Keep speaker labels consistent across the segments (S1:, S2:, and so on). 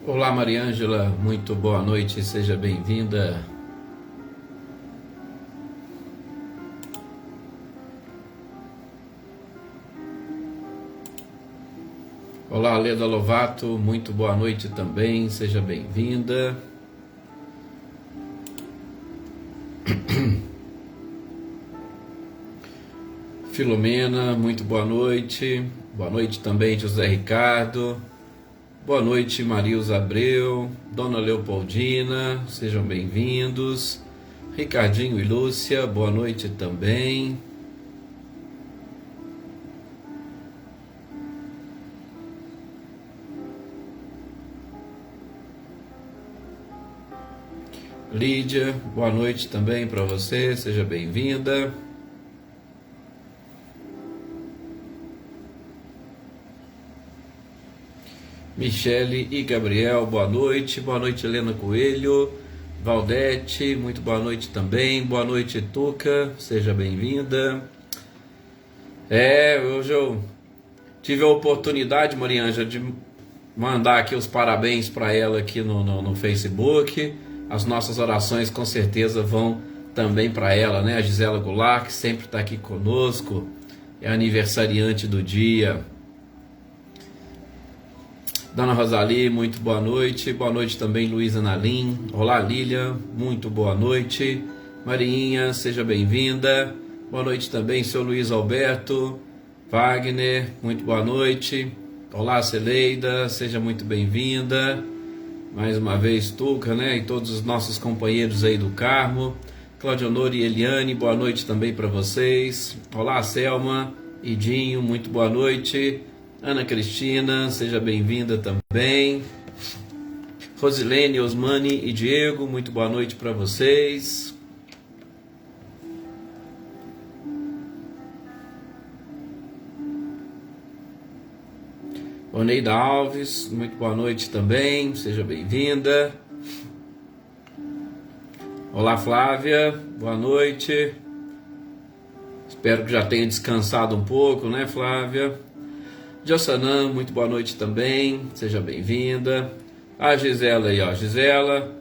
S1: Olá, Mariângela, muito boa noite, seja bem-vinda. Olá, Leda Lovato, muito boa noite também, seja bem-vinda. Filomena, muito boa noite também, José Ricardo. Boa noite, Marilza Abreu, Dona Leopoldina, sejam bem-vindos. Ricardinho e Lúcia, boa noite também. Lídia, boa noite também para você, seja bem-vinda. Michele e Gabriel, boa noite Helena Coelho, Valdete, muito boa noite também, boa noite Tuca, seja bem-vinda. Hoje eu tive a oportunidade, Mariângela, de mandar aqui os parabéns para ela aqui no Facebook. As nossas orações com certeza vão também para ela, né? A Gisela Goulart, que sempre está aqui conosco, é aniversariante do dia. Dona Rosali, muito boa noite também Luísa Nalim. Olá, Lília, muito boa noite. Marinha, seja bem-vinda. Boa noite também, seu Luiz Alberto. Wagner, muito boa noite. Olá, Celeida, seja muito bem-vinda. Mais uma vez, Tuca, né? E todos os nossos companheiros aí do Carmo. Claudionor e Eliane, boa noite também para vocês. Olá, Selma, Idinho, muito boa noite. Ana Cristina, seja bem-vinda também. Rosilene, Osmani e Diego, muito boa noite para vocês. Oneida Alves, muito boa noite também, seja bem-vinda. Olá, Flávia, boa noite. Espero que já tenha descansado um pouco, né, Flávia? Jossanã, muito boa noite também, seja bem-vinda. A Gisela aí, ó, Gisela,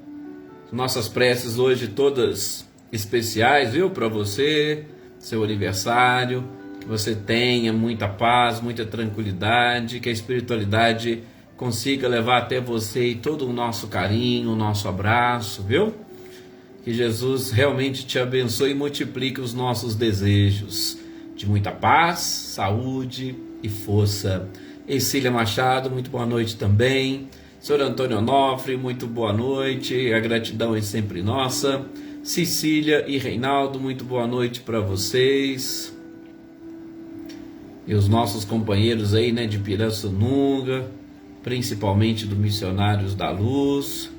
S1: nossas preces hoje todas especiais, viu, para você, seu aniversário, que você tenha muita paz, muita tranquilidade, que a espiritualidade consiga levar até você todo o nosso carinho, o nosso abraço, viu? Que Jesus realmente te abençoe e multiplique os nossos desejos de muita paz, saúde e força. Ercília Machado, muito boa noite também. Senhor Antônio Onofre, muito boa noite. A gratidão é sempre nossa. Cecília e Reinaldo, muito boa noite para vocês. E os nossos companheiros aí, né, de Pirassununga, principalmente do Missionários da Luz.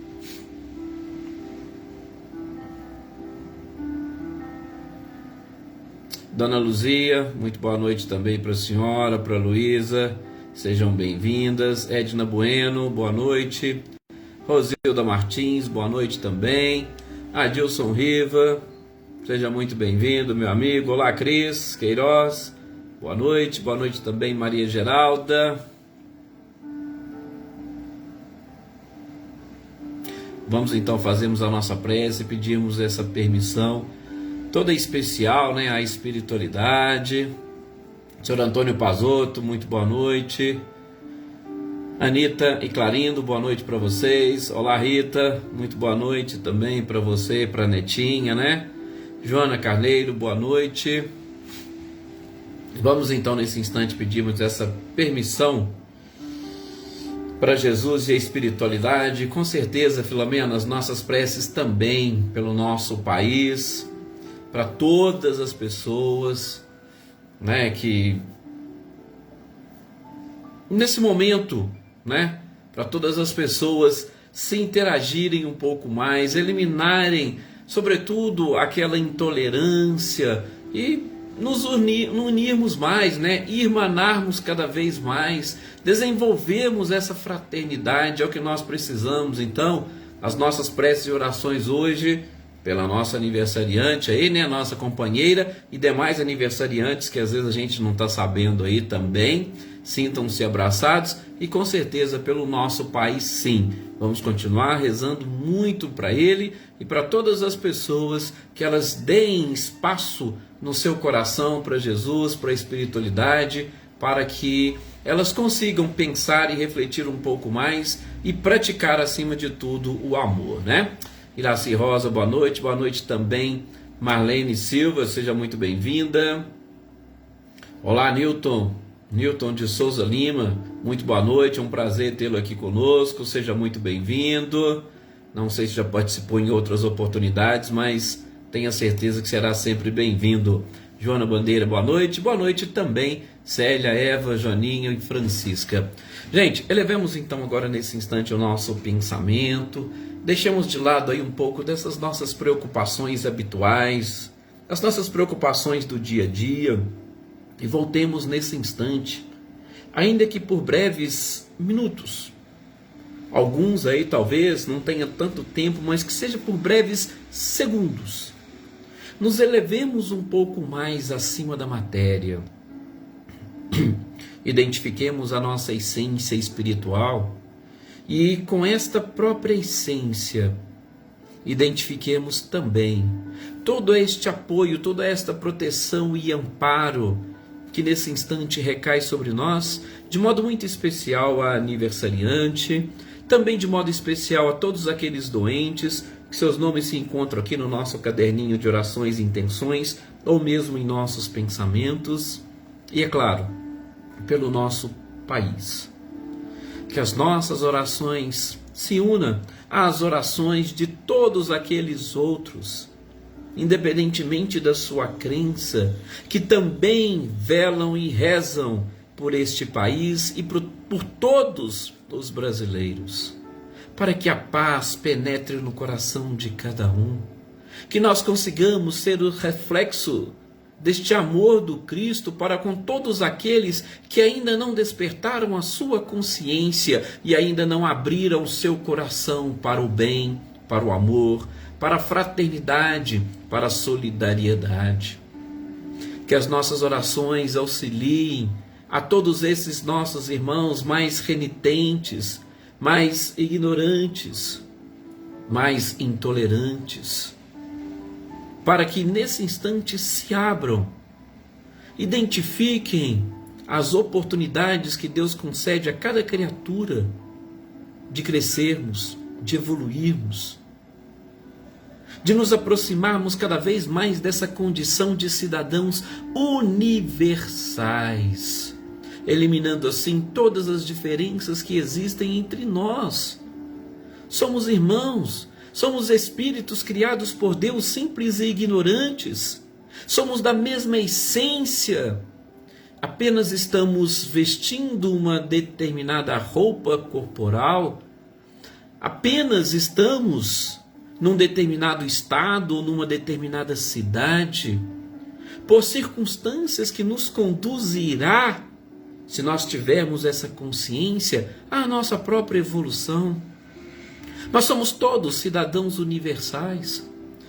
S1: Dona Luzia, muito boa noite também para a senhora, para a Luísa, sejam bem-vindas. Edna Bueno, boa noite. Rosilda Martins, boa noite também. Adilson Riva, seja muito bem-vindo, meu amigo. Olá, Cris Queiroz, boa noite também, Maria Geralda. Vamos então fazermos a nossa prece, pedimos essa permissão toda especial, né, à espiritualidade. Senhor Antônio Pazotto, muito boa noite. Anita e Clarindo, boa noite para vocês. Olá, Rita, muito boa noite também para você, para a Netinha, né? Joana Carneiro, boa noite. Vamos então nesse instante pedirmos essa permissão para Jesus e a espiritualidade. Com certeza, Filomena, as nossas preces também pelo nosso país, para todas as pessoas, né, que nesse momento, né, para todas as pessoas se interagirem um pouco mais, eliminarem, sobretudo, aquela intolerância e nos unirmos mais, né, irmanarmos cada vez mais, desenvolvermos essa fraternidade, é o que nós precisamos. Então, as nossas preces e orações hoje pela nossa aniversariante aí, né, nossa companheira, e demais aniversariantes que às vezes a gente não está sabendo aí também. Sintam-se abraçados, e com certeza pelo nosso país, sim. Vamos continuar rezando muito para ele e para todas as pessoas, que elas deem espaço no seu coração para Jesus, para a espiritualidade, para que elas consigam pensar e refletir um pouco mais e praticar acima de tudo o amor, né? Iraci Rosa, boa noite também. Marlene Silva, seja muito bem-vinda. Olá, Newton de Souza Lima, muito boa noite, é um prazer tê-lo aqui conosco, seja muito bem-vindo. Não sei se já participou em outras oportunidades, mas tenha certeza que será sempre bem-vindo. Joana Bandeira, boa noite também, Célia, Eva, Joaninha e Francisca. Gente, elevemos então agora nesse instante o nosso pensamento, deixemos de lado aí um pouco dessas nossas preocupações habituais, as nossas preocupações do dia a dia, e voltemos nesse instante, ainda que por breves minutos. Alguns aí talvez não tenha tanto tempo, mas que seja por breves segundos. Nos elevemos um pouco mais acima da matéria. Identifiquemos a nossa essência espiritual e com esta própria essência identifiquemos também todo este apoio, toda esta proteção e amparo que nesse instante recai sobre nós, de modo muito especial a aniversariante, também de modo especial a todos aqueles doentes, que seus nomes se encontram aqui no nosso caderninho de orações e intenções, ou mesmo em nossos pensamentos, e é claro, pelo nosso país. Que as nossas orações se unam às orações de todos aqueles outros, independentemente da sua crença, que também velam e rezam por este país e por todos os brasileiros, para que a paz penetre no coração de cada um, que nós consigamos ser o reflexo deste amor do Cristo para com todos aqueles que ainda não despertaram a sua consciência e ainda não abriram seu coração para o bem, para o amor, para a fraternidade, para a solidariedade. Que as nossas orações auxiliem a todos esses nossos irmãos mais renitentes, mais ignorantes, mais intolerantes, para que nesse instante se abram, identifiquem as oportunidades que Deus concede a cada criatura de crescermos, de evoluirmos, de nos aproximarmos cada vez mais dessa condição de cidadãos universais, eliminando assim todas as diferenças que existem entre nós. Somos irmãos, somos espíritos criados por Deus, simples e ignorantes, somos da mesma essência, apenas estamos vestindo uma determinada roupa corporal, apenas estamos num determinado estado ou numa determinada cidade, por circunstâncias que nos conduzirá, se nós tivermos essa consciência, à nossa própria evolução. Nós somos todos cidadãos universais,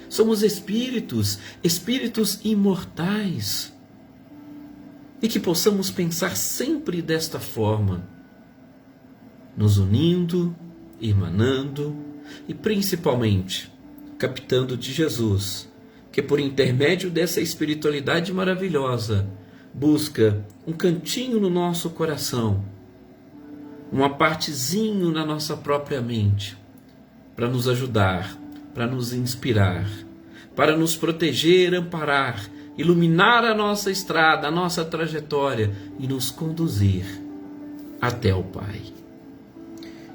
S1: somos espíritos imortais, e que possamos pensar sempre desta forma, nos unindo, irmanando e principalmente captando de Jesus, que por intermédio dessa espiritualidade maravilhosa busca um cantinho no nosso coração, uma partezinho na nossa própria mente, para nos ajudar, para nos inspirar, para nos proteger, amparar, iluminar a nossa estrada, a nossa trajetória e nos conduzir até o Pai.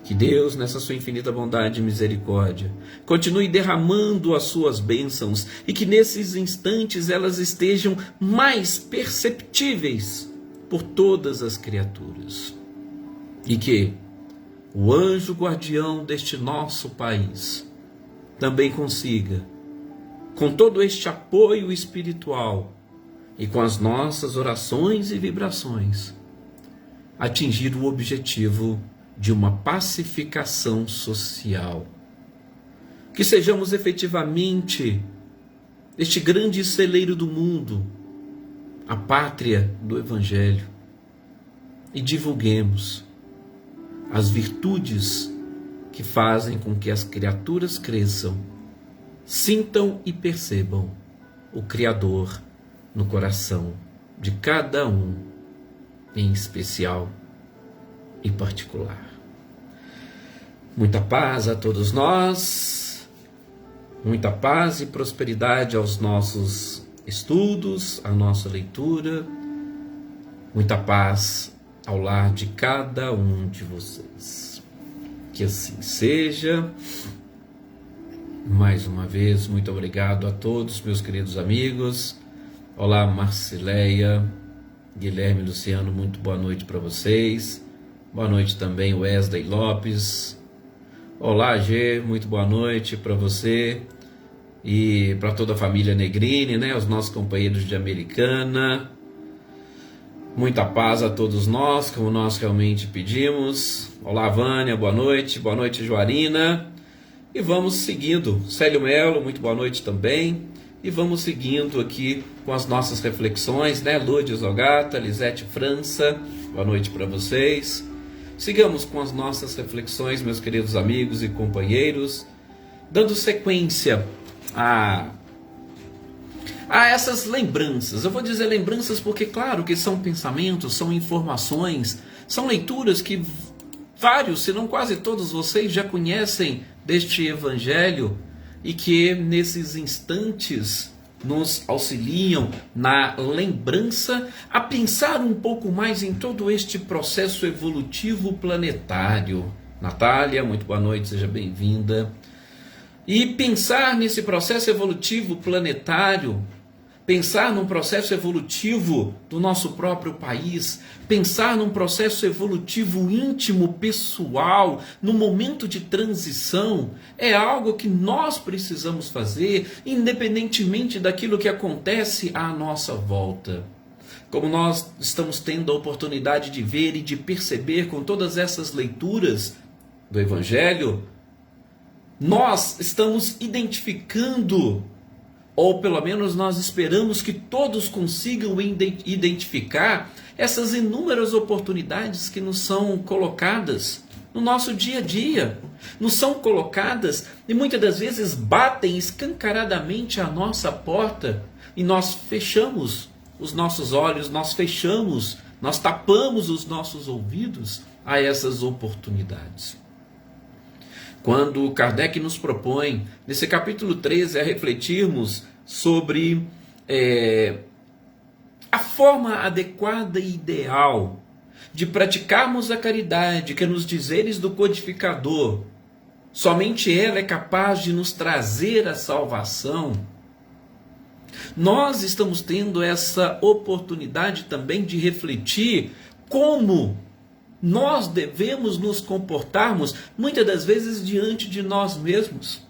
S1: Que Deus, nessa sua infinita bondade e misericórdia, continue derramando as suas bênçãos e que nesses instantes elas estejam mais perceptíveis por todas as criaturas. E que o anjo guardião deste nosso país também consiga, com todo este apoio espiritual e com as nossas orações e vibrações, atingir o objetivo de uma pacificação social, que sejamos efetivamente este grande celeiro do mundo, a pátria do Evangelho, e divulguemos as virtudes que fazem com que as criaturas cresçam, sintam e percebam o Criador no coração de cada um, em especial e particular. Muita paz a todos nós, muita paz e prosperidade aos nossos estudos, à nossa leitura, muita paz ao lar de cada um de vocês. Que assim seja. Mais uma vez, muito obrigado a todos, meus queridos amigos. Olá, Marcileia, Guilherme, Luciano, muito boa noite para vocês. Boa noite também, Wesley Lopes. Olá, G, muito boa noite para você e para toda a família Negrini, né? Os nossos companheiros de Americana. Muita paz a todos nós, como nós realmente pedimos. Olá, Vânia, boa noite, Joarina. E vamos seguindo. Célio Melo, muito boa noite também. E vamos seguindo aqui com as nossas reflexões, né? Lourdes Ogata, Lisete França, boa noite para vocês. Sigamos com as nossas reflexões, meus queridos amigos e companheiros, dando sequência a essas lembranças. Eu vou dizer lembranças porque, claro, que são pensamentos, são informações, são leituras que vários, se não quase todos vocês já conhecem deste Evangelho e que nesses instantes nos auxiliam na lembrança a pensar um pouco mais em todo este processo evolutivo planetário. Natália, muito boa noite, seja bem-vinda. E pensar nesse processo evolutivo planetário, pensar num processo evolutivo do nosso próprio país, pensar num processo evolutivo íntimo, pessoal, no momento de transição, é algo que nós precisamos fazer, independentemente daquilo que acontece à nossa volta. Como nós estamos tendo a oportunidade de ver e de perceber com todas essas leituras do Evangelho, nós estamos identificando, ou pelo menos nós esperamos que todos consigam identificar essas inúmeras oportunidades que nos são colocadas no nosso dia a dia, nos são colocadas e muitas das vezes batem escancaradamente à nossa porta e nós fechamos os nossos olhos, nós tapamos os nossos ouvidos a essas oportunidades. Quando Kardec nos propõe, nesse capítulo 13, a refletirmos sobre a forma adequada e ideal de praticarmos a caridade, que nos dizeres do codificador, somente ela é capaz de nos trazer a salvação. Nós estamos tendo essa oportunidade também de refletir como nós devemos nos comportarmos, muitas das vezes, diante de nós mesmos.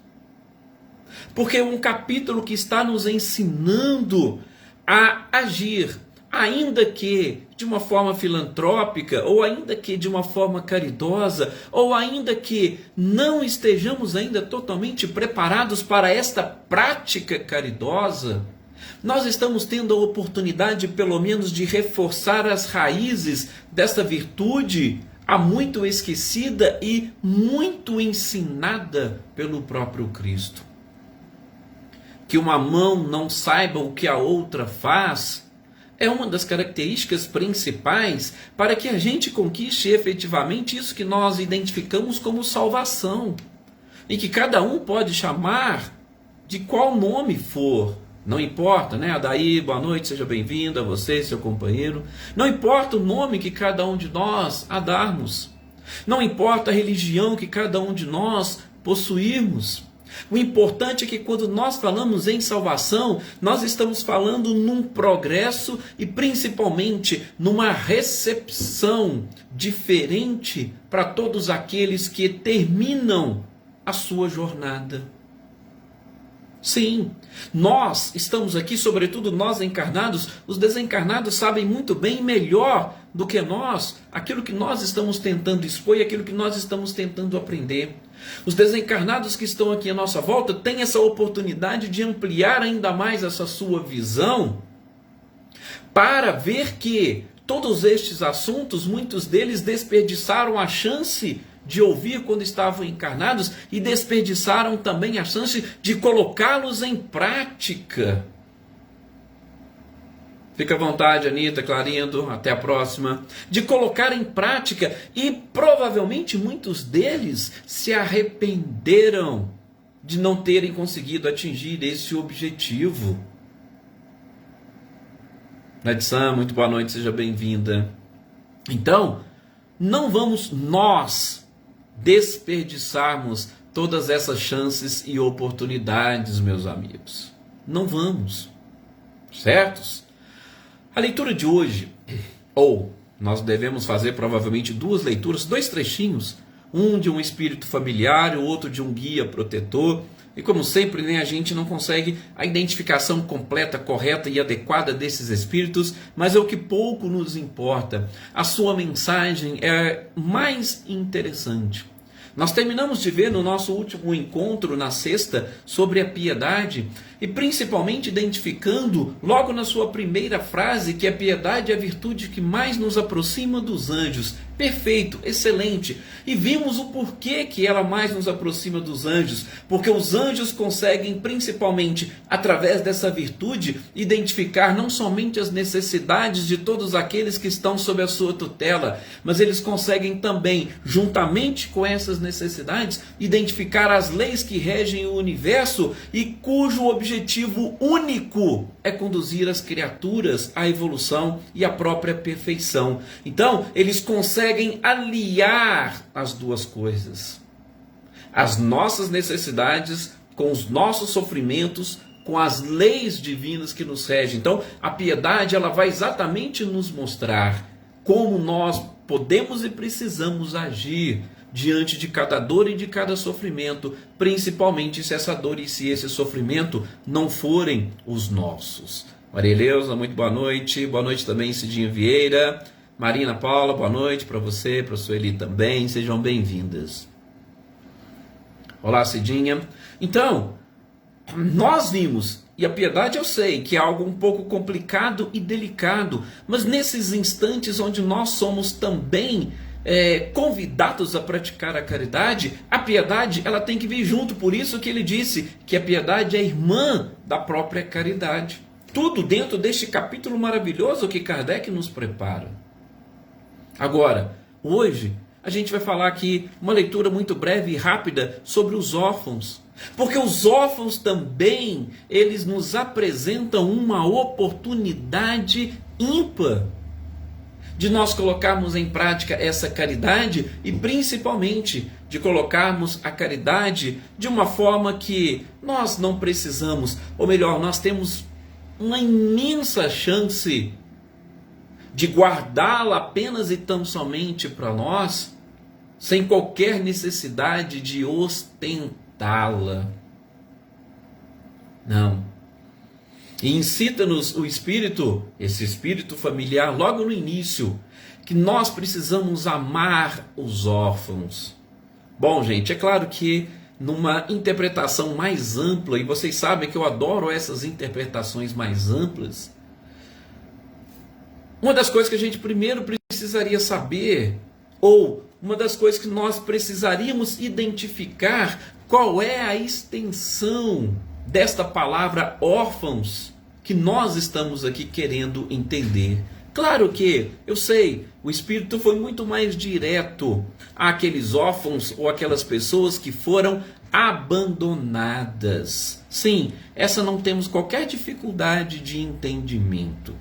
S1: Porque é um capítulo que está nos ensinando a agir, ainda que de uma forma filantrópica, ou ainda que de uma forma caridosa, ou ainda que não estejamos ainda totalmente preparados para esta prática caridosa, nós estamos tendo a oportunidade, pelo menos, de reforçar as raízes dessa virtude há muito esquecida e muito ensinada pelo próprio Cristo. Que uma mão não saiba o que a outra faz é uma das características principais para que a gente conquiste efetivamente isso que nós identificamos como salvação. E que cada um pode chamar de qual nome for. Não importa, né? Adaí, boa noite, seja bem-vindo, a você, seu companheiro. Não importa o nome que cada um de nós a darmos. Não importa a religião que cada um de nós possuirmos. O importante é que quando nós falamos em salvação, nós estamos falando num progresso e principalmente numa recepção diferente para todos aqueles que terminam a sua jornada. Sim, nós estamos aqui, sobretudo nós encarnados. Os desencarnados sabem muito bem, melhor do que nós, aquilo que nós estamos tentando expor e aquilo que nós estamos tentando aprender. Os desencarnados que estão aqui à nossa volta têm essa oportunidade de ampliar ainda mais essa sua visão, para ver que todos estes assuntos, muitos deles desperdiçaram a chance de ouvir quando estavam encarnados e desperdiçaram também a chance de colocá-los em prática. Fica à vontade, Anitta, Clarindo, até a próxima. De colocar em prática, e provavelmente muitos deles se arrependeram de não terem conseguido atingir esse objetivo. Edson, muito boa noite, seja bem-vinda. Então, não vamos nós desperdiçarmos todas essas chances e oportunidades, meus amigos. Não vamos. Certos? A leitura de hoje, ou nós devemos fazer provavelmente duas leituras, dois trechinhos, um de um espírito familiar e o outro de um guia protetor. E como sempre, a gente não consegue a identificação completa, correta e adequada desses espíritos, mas é o que pouco nos importa. A sua mensagem é mais interessante. Nós terminamos de ver no nosso último encontro, na sexta, sobre a piedade, e principalmente identificando, logo na sua primeira frase, que a piedade é a virtude que mais nos aproxima dos anjos. Perfeito, excelente. E vimos o porquê que ela mais nos aproxima dos anjos. Porque os anjos conseguem, principalmente através dessa virtude, identificar não somente as necessidades de todos aqueles que estão sob a sua tutela, mas eles conseguem também, juntamente com essas necessidades, identificar as leis que regem o universo e cujo objetivo único é conduzir as criaturas à evolução e à própria perfeição. Então, eles conseguem aliar as duas coisas. As nossas necessidades com os nossos sofrimentos, com as leis divinas que nos regem. Então, a piedade ela vai exatamente nos mostrar como nós podemos e precisamos agir diante de cada dor e de cada sofrimento, principalmente se essa dor e se esse sofrimento não forem os nossos. Maria Eleusa, muito boa noite também, Cidinha Vieira, Marina Paula, boa noite para você, para a Sueli também, sejam bem-vindas. Olá, Cidinha. Então, nós vimos, e a piedade eu sei que é algo um pouco complicado e delicado, mas nesses instantes onde nós somos também convidados a praticar a caridade, a piedade ela tem que vir junto. Por isso que ele disse que a piedade é irmã da própria caridade. Tudo dentro deste capítulo maravilhoso que Kardec nos prepara. Agora, hoje, a gente vai falar aqui uma leitura muito breve e rápida sobre os órfãos. Porque os órfãos também, eles nos apresentam uma oportunidade ímpar de nós colocarmos em prática essa caridade e principalmente de colocarmos a caridade de uma forma que nós não precisamos, ou melhor, nós temos uma imensa chance de guardá-la apenas e tão somente para nós, sem qualquer necessidade de ostentá-la. Não. E incita-nos o Espírito, esse Espírito familiar, logo no início, que nós precisamos amar os órfãos. Bom, gente, é claro que numa interpretação mais ampla, e vocês sabem que eu adoro essas interpretações mais amplas, uma das coisas que a gente primeiro precisaria saber, ou uma das coisas que nós precisaríamos identificar, qual é a extensão desta palavra órfãos que nós estamos aqui querendo entender. Claro que, eu sei, o Espírito foi muito mais direto àqueles órfãos ou aquelas pessoas que foram abandonadas. Sim, essa não temos qualquer dificuldade de entendimento.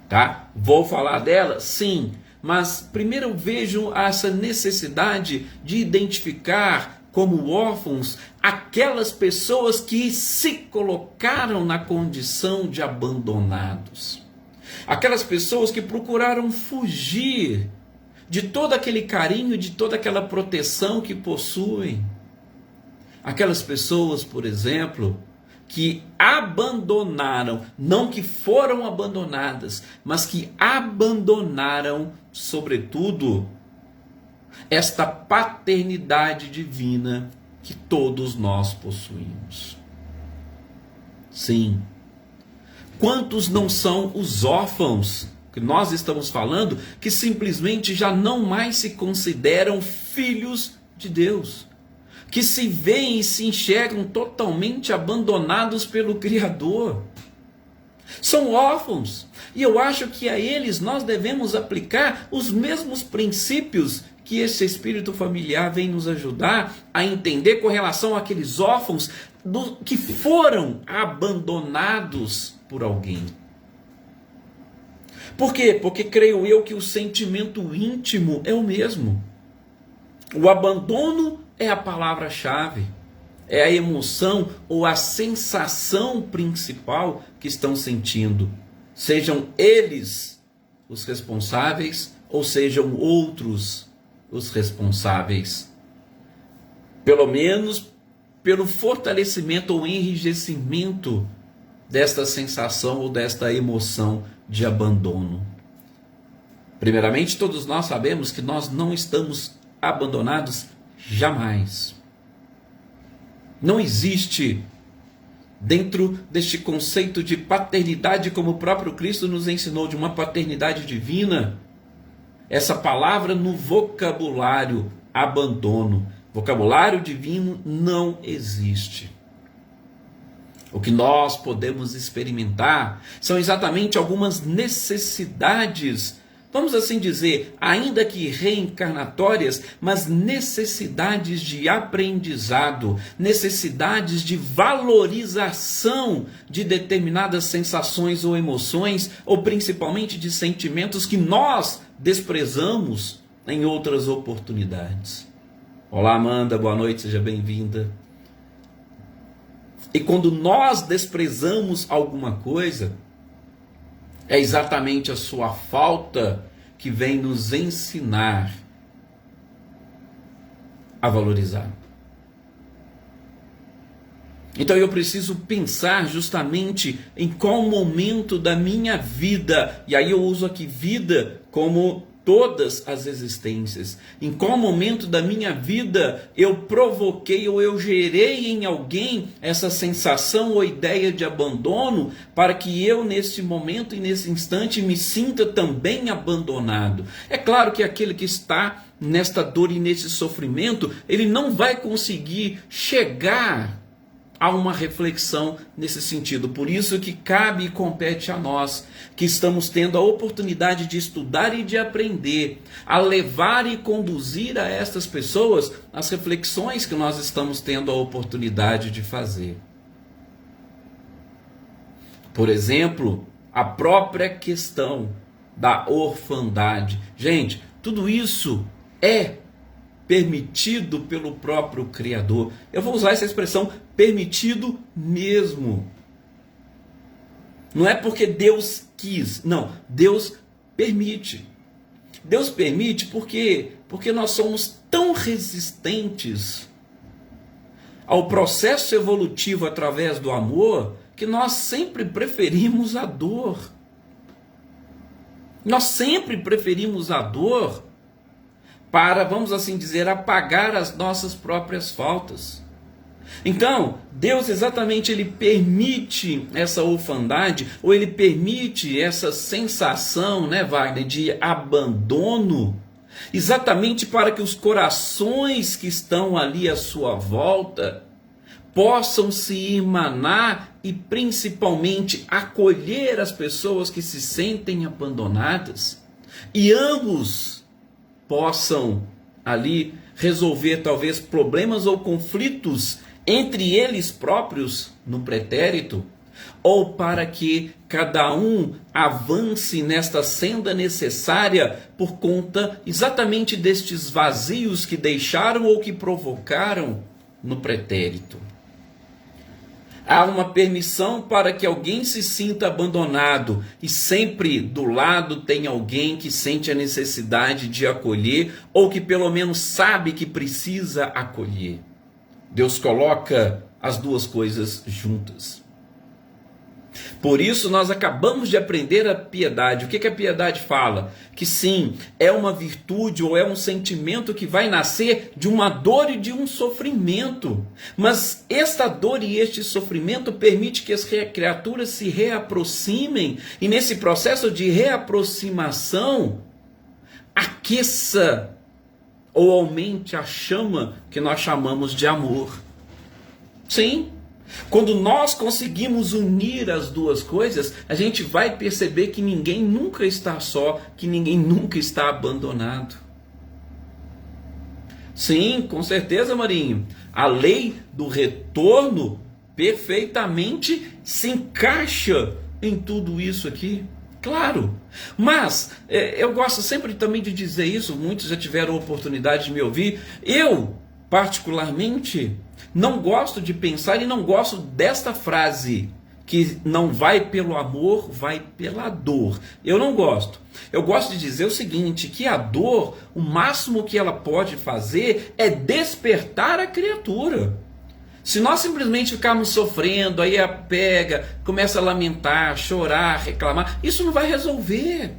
S1: Tá? Vou falar dela? Sim, mas primeiro eu vejo essa necessidade de identificar como órfãos aquelas pessoas que se colocaram na condição de abandonados. Aquelas pessoas que procuraram fugir de todo aquele carinho, de toda aquela proteção que possuem. Aquelas pessoas, por exemplo, que abandonaram, não que foram abandonadas, mas que abandonaram, sobretudo, esta paternidade divina que todos nós possuímos. Sim. Quantos não são os órfãos que nós estamos falando, que simplesmente já não mais se consideram filhos de Deus, que se veem e se enxergam totalmente abandonados pelo Criador? São órfãos, e eu acho que a eles nós devemos aplicar os mesmos princípios que esse espírito familiar vem nos ajudar a entender com relação àqueles órfãos que foram abandonados por alguém. Por quê? Porque creio eu que o sentimento íntimo é o mesmo. O abandono é a palavra-chave, é a emoção ou a sensação principal que estão sentindo. Sejam eles os responsáveis ou sejam outros os responsáveis. Pelo menos pelo fortalecimento ou enrijecimento desta sensação ou desta emoção de abandono. Primeiramente, todos nós sabemos que nós não estamos abandonados jamais. Não existe, dentro deste conceito de paternidade, como o próprio Cristo nos ensinou, de uma paternidade divina, essa palavra no vocabulário abandono. Vocabulário divino não existe. O que nós podemos experimentar são exatamente algumas necessidades, vamos assim dizer, ainda que reencarnatórias, mas necessidades de aprendizado, necessidades de valorização de determinadas sensações ou emoções, ou principalmente de sentimentos que nós desprezamos em outras oportunidades. Olá, Amanda, boa noite, seja bem-vinda. E quando nós desprezamos alguma coisa, é exatamente a sua falta que vem nos ensinar a valorizar. Então eu preciso pensar justamente em qual momento da minha vida, e aí eu uso aqui vida como todas as existências, em qual momento da minha vida eu provoquei ou eu gerei em alguém essa sensação ou ideia de abandono, para que eu nesse momento e nesse instante me sinta também abandonado. É claro que aquele que está nesta dor e nesse sofrimento, ele não vai conseguir chegar a uma reflexão nesse sentido. Por isso que cabe e compete a nós, que estamos tendo a oportunidade de estudar e de aprender, a levar e conduzir a estas pessoas as reflexões que nós estamos tendo a oportunidade de fazer. Por exemplo, a própria questão da orfandade. Gente, tudo isso é permitido pelo próprio Criador. Eu vou usar essa expressão, permitido mesmo. Não é porque Deus quis, não, Deus permite. Deus permite porque nós somos tão resistentes ao processo evolutivo através do amor, que nós sempre preferimos a dor. Nós sempre preferimos a dor para, vamos assim dizer, apagar as nossas próprias faltas. Então, Deus exatamente ele permite essa orfandade, ou ele permite essa sensação, né, Wagner, de abandono, exatamente para que os corações que estão ali à sua volta possam se irmanar e principalmente acolher as pessoas que se sentem abandonadas, e ambos possam ali resolver talvez problemas ou conflitos entre eles próprios no pretérito, ou para que cada um avance nesta senda necessária por conta exatamente destes vazios que deixaram ou que provocaram no pretérito. Há uma permissão para que alguém se sinta abandonado, e sempre do lado tem alguém que sente a necessidade de acolher, ou que pelo menos sabe que precisa acolher. Deus coloca as duas coisas juntas. Por isso nós acabamos de aprender a piedade. O que a piedade fala? Que sim, é uma virtude ou é um sentimento que vai nascer de uma dor e de um sofrimento. Mas esta dor e este sofrimento permite que as criaturas se reaproximem, e nesse processo de reaproximação aqueça ou aumente a chama que nós chamamos de amor. Sim. Quando nós conseguimos unir as duas coisas, a gente vai perceber que ninguém nunca está só, que ninguém nunca está abandonado. Sim, com certeza, Marinho. A lei do retorno perfeitamente se encaixa em tudo isso aqui. Claro, mas eu gosto sempre também de dizer isso, muitos já tiveram a oportunidade de me ouvir. Eu, particularmente, não gosto de pensar e não gosto desta frase, que não vai pelo amor, vai pela dor. Eu não gosto. Eu gosto de dizer o seguinte, que a dor, o máximo que ela pode fazer é despertar a criatura. Se nós simplesmente ficarmos sofrendo, aí ela pega, começa a lamentar, chorar, reclamar, isso não vai resolver.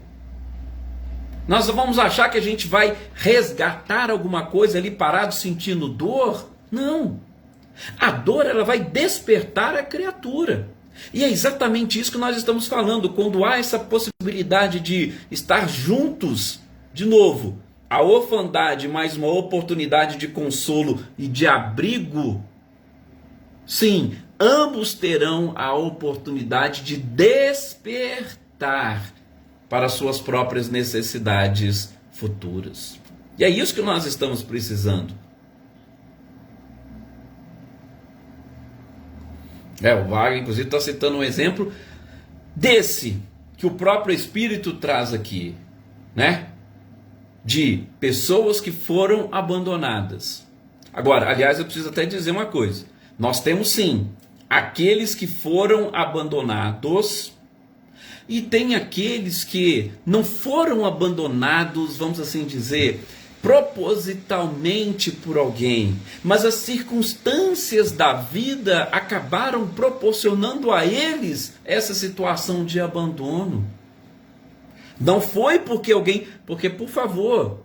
S1: Nós vamos achar que a gente vai resgatar alguma coisa ali parado sentindo dor? Não. A dor, ela vai despertar a criatura. E é exatamente isso que nós estamos falando. Quando há essa possibilidade de estar juntos, de novo, a orfandade mais uma oportunidade de consolo e de abrigo, sim, ambos terão a oportunidade de despertar para suas próprias necessidades futuras. E é isso que nós estamos precisando. O Wagner, inclusive, está citando um exemplo desse, que o próprio Espírito traz aqui, né? De pessoas que foram abandonadas. Agora, aliás, eu preciso até dizer uma coisa. Nós temos sim aqueles que foram abandonados e tem aqueles que não foram abandonados, vamos assim dizer, propositalmente por alguém, mas as circunstâncias da vida acabaram proporcionando a eles essa situação de abandono. Não foi porque porque, por favor,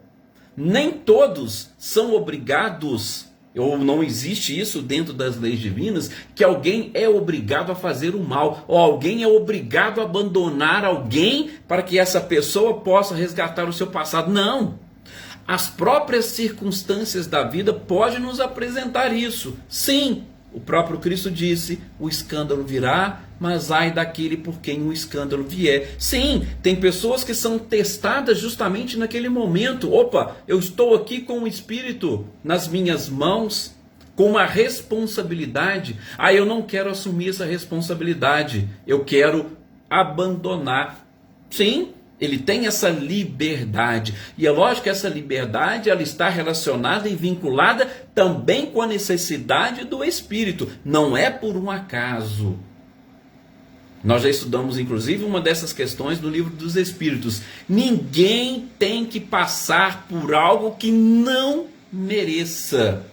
S1: nem todos são obrigados, ou não existe isso dentro das leis divinas, que alguém é obrigado a fazer o mal, ou alguém é obrigado a abandonar alguém para que essa pessoa possa resgatar o seu passado. Não. As próprias circunstâncias da vida podem nos apresentar isso. Sim, o próprio Cristo disse, o escândalo virá, mas ai daquele por quem o escândalo vier. Sim, tem pessoas que são testadas justamente naquele momento. Opa, eu estou aqui com o Espírito nas minhas mãos, com uma responsabilidade. Eu não quero assumir essa responsabilidade, eu quero abandonar. Sim, ele tem essa liberdade. E é lógico que essa liberdade ela está relacionada e vinculada também com a necessidade do Espírito. Não é por um acaso. Nós já estudamos, inclusive, uma dessas questões no livro dos Espíritos. Ninguém tem que passar por algo que não mereça.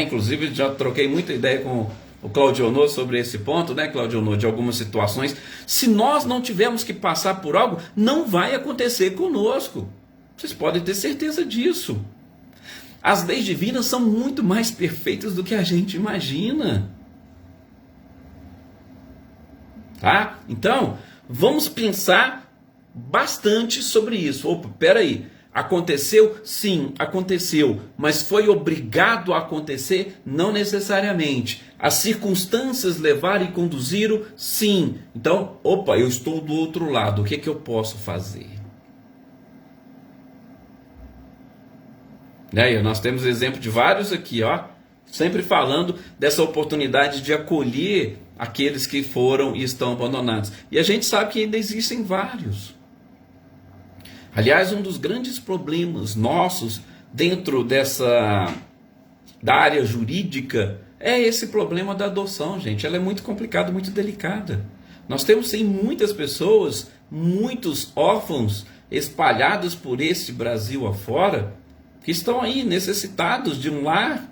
S1: Inclusive, já troquei muita ideia com o Claudionor sobre esse ponto, Claudionor, de algumas situações. Se nós não tivermos que passar por algo, não vai acontecer conosco. Vocês podem ter certeza disso. As leis divinas são muito mais perfeitas do que a gente imagina. Tá? Então, vamos pensar bastante sobre isso. Opa, peraí. Aconteceu? Sim, aconteceu. Mas foi obrigado a acontecer? Não necessariamente. As circunstâncias levaram e conduziram? Sim. Então, opa, eu estou do outro lado. O que é que eu posso fazer? Nós temos exemplo de vários aqui, sempre falando dessa oportunidade de acolher aqueles que foram e estão abandonados. E a gente sabe que ainda existem vários. Aliás, um dos grandes problemas nossos dentro da área jurídica é esse problema da adoção, gente. Ela é muito complicada, muito delicada. Nós temos sim muitas pessoas, muitos órfãos espalhados por esse Brasil afora, que estão aí necessitados de um lar.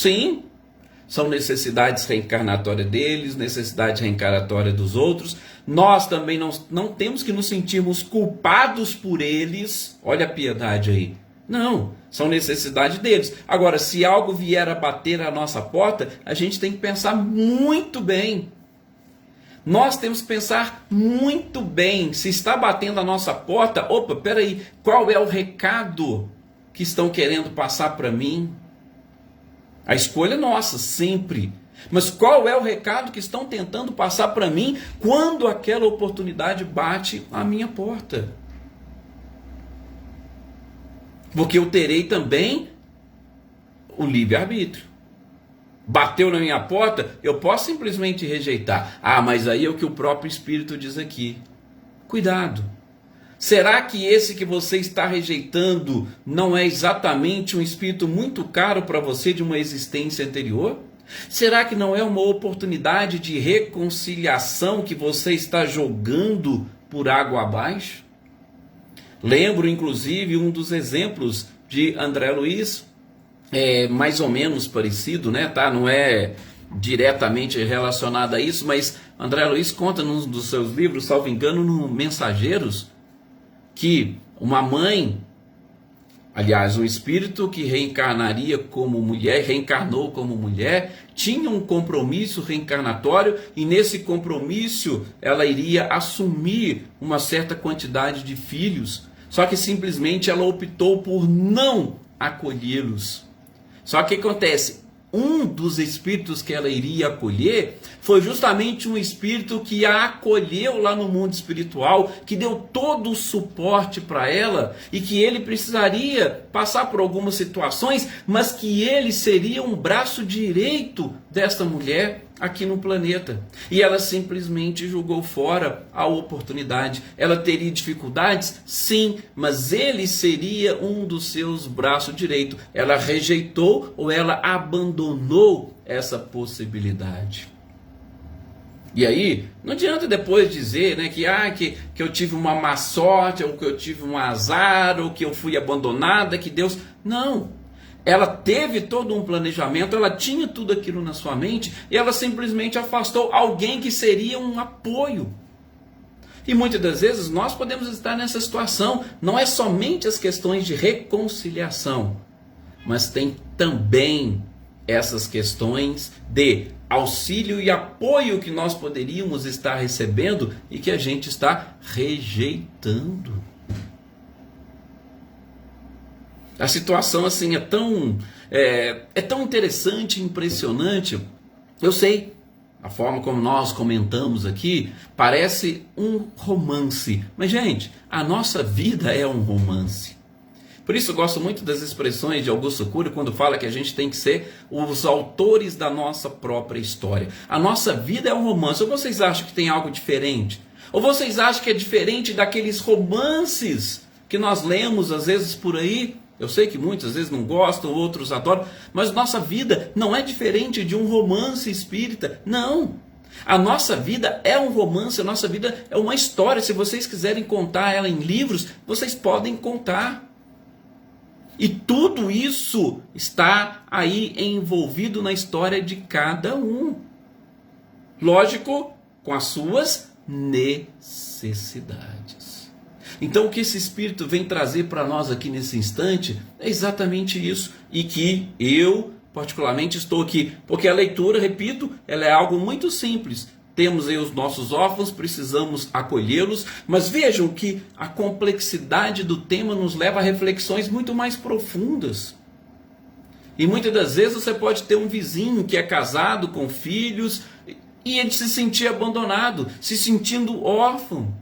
S1: Sim, são necessidades reencarnatórias deles, necessidade reencarnatória dos outros. Nós também não temos que nos sentirmos culpados por eles. Olha a piedade aí. Não, são necessidades deles. Agora, se algo vier a bater à nossa porta, a gente tem que pensar muito bem. Nós temos que pensar muito bem. Se está batendo a nossa porta, opa, peraí, qual é o recado que estão querendo passar para mim? A escolha é nossa, sempre. Mas qual é o recado que estão tentando passar para mim quando aquela oportunidade bate à minha porta? Porque eu terei também o livre-arbítrio. Bateu na minha porta, eu posso simplesmente rejeitar. Ah, mas aí é o que o próprio Espírito diz aqui. Cuidado. Será que esse que você está rejeitando não é exatamente um espírito muito caro para você de uma existência anterior? Será que não é uma oportunidade de reconciliação que você está jogando por água abaixo? Lembro, inclusive, um dos exemplos de André Luiz, mais ou menos parecido, né? Tá? Não é diretamente relacionado a isso, mas André Luiz conta num dos seus livros, salvo engano, no Mensageiros, que uma mãe, aliás, um espírito que reencarnaria como mulher, reencarnou como mulher, tinha um compromisso reencarnatório e nesse compromisso ela iria assumir uma certa quantidade de filhos, só que simplesmente ela optou por não acolhê-los. Só que o que acontece? Um dos espíritos que ela iria acolher foi justamente um espírito que a acolheu lá no mundo espiritual, que deu todo o suporte para ela e que ele precisaria passar por algumas situações, mas que ele seria um braço direito desta mulher aqui no planeta. E ela simplesmente jogou fora a oportunidade. Ela teria dificuldades? Sim, mas ele seria um dos seus braços direitos. Ela rejeitou ou ela abandonou essa possibilidade. E aí, não adianta depois dizer, né, que eu tive uma má sorte, ou que eu tive um azar, ou que eu fui abandonada, que Deus... Não! Ela teve todo um planejamento, ela tinha tudo aquilo na sua mente, e ela simplesmente afastou alguém que seria um apoio. E muitas das vezes nós podemos estar nessa situação. Não é somente as questões de reconciliação, mas tem também essas questões de auxílio e apoio que nós poderíamos estar recebendo e que a gente está rejeitando. A situação assim é tão interessante, impressionante. Eu sei, a forma como nós comentamos aqui parece um romance, mas gente, a nossa vida é um romance. Por isso eu gosto muito das expressões de Augusto Cury quando fala que a gente tem que ser os autores da nossa própria história. A nossa vida é um romance. Ou vocês acham que tem algo diferente? Ou vocês acham que é diferente daqueles romances que nós lemos às vezes por aí? Eu sei que muitas vezes não gostam, outros adoram, mas nossa vida não é diferente de um romance espírita. Não. A nossa vida é um romance, a nossa vida é uma história. Se vocês quiserem contar ela em livros, vocês podem contar. E tudo isso está aí envolvido na história de cada um. Lógico, com as suas necessidades. Então o que esse Espírito vem trazer para nós aqui nesse instante é exatamente isso. E que eu, particularmente, estou aqui. Porque a leitura, repito, ela é algo muito simples. Temos aí os nossos órfãos, precisamos acolhê-los, mas vejam que a complexidade do tema nos leva a reflexões muito mais profundas. E muitas das vezes você pode ter um vizinho que é casado com filhos e ele se sentir abandonado, se sentindo órfão.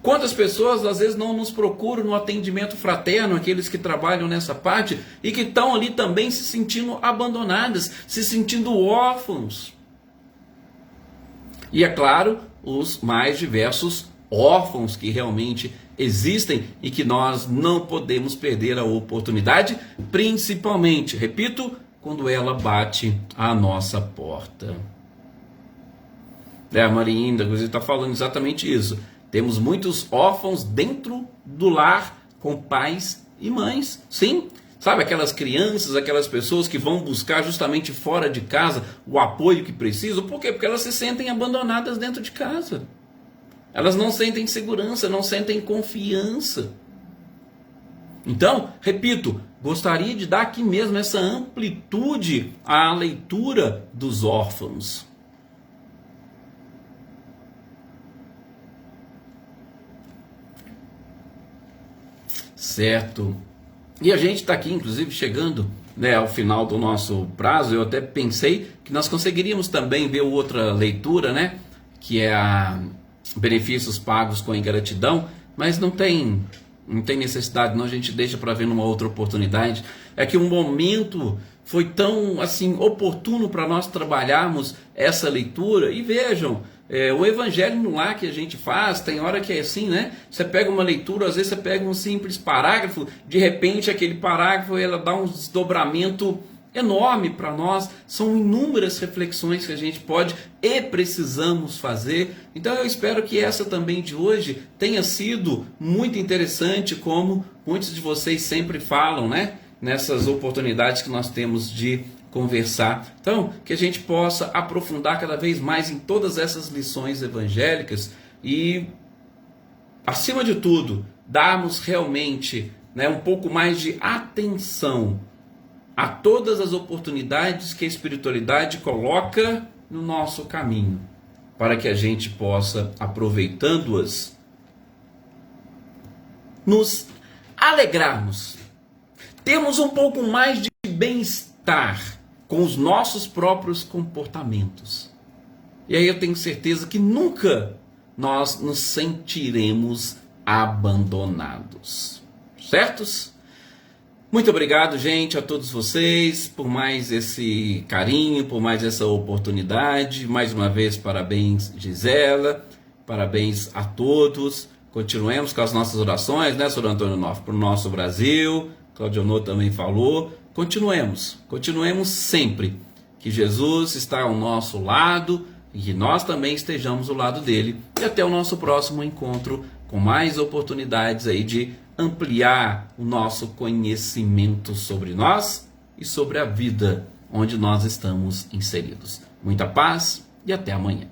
S1: Quantas pessoas às vezes não nos procuram no atendimento fraterno, aqueles que trabalham nessa parte, e que estão ali também se sentindo abandonadas, se sentindo órfãos. E é claro, os mais diversos órfãos que realmente existem e que nós não podemos perder a oportunidade, principalmente, repito, quando ela bate à nossa porta. A Marinda, inclusive, está falando exatamente isso. Temos muitos órfãos dentro do lar com pais e mães. Sim, Sabe, aquelas crianças, aquelas pessoas que vão buscar justamente fora de casa o apoio que precisam. Por quê? Porque elas se sentem abandonadas dentro de casa. Elas não sentem segurança, não sentem confiança. Então, repito, gostaria de dar aqui mesmo essa amplitude à leitura dos órfãos. Certo. E a gente está aqui, inclusive, chegando, né, ao final do nosso prazo. Eu até pensei que nós conseguiríamos também ver outra leitura, né, que é a benefícios pagos com ingratidão, mas não tem necessidade, não. A gente deixa para ver numa outra oportunidade. É que um momento foi tão assim oportuno para nós trabalharmos essa leitura. E vejam, o evangelho no lar que a gente faz, tem hora que é assim, né? Você pega uma leitura, às vezes você pega um simples parágrafo, de repente aquele parágrafo ela dá um desdobramento enorme para nós. São inúmeras reflexões que a gente pode e precisamos fazer. Então eu espero que essa também de hoje tenha sido muito interessante, como muitos de vocês sempre falam, né? Nessas oportunidades que nós temos de conversar. Então, que a gente possa aprofundar cada vez mais em todas essas lições evangélicas e, acima de tudo, darmos realmente, né, um pouco mais de atenção a todas as oportunidades que a espiritualidade coloca no nosso caminho, para que a gente possa, aproveitando-as, nos alegrarmos, termos um pouco mais de bem-estar com os nossos próprios comportamentos. E aí eu tenho certeza que nunca nós nos sentiremos abandonados. Certos? Muito obrigado, gente, a todos vocês, por mais esse carinho, por mais essa oportunidade. Mais uma vez, parabéns, Gisela, parabéns a todos. Continuemos com as nossas orações, né, Sr. Antônio Noff, para o nosso Brasil. Claudionô também falou. Continuemos sempre. Que Jesus está ao nosso lado e que nós também estejamos ao lado dele. E até o nosso próximo encontro, com mais oportunidades aí de ampliar o nosso conhecimento sobre nós e sobre a vida onde nós estamos inseridos. Muita paz e até amanhã.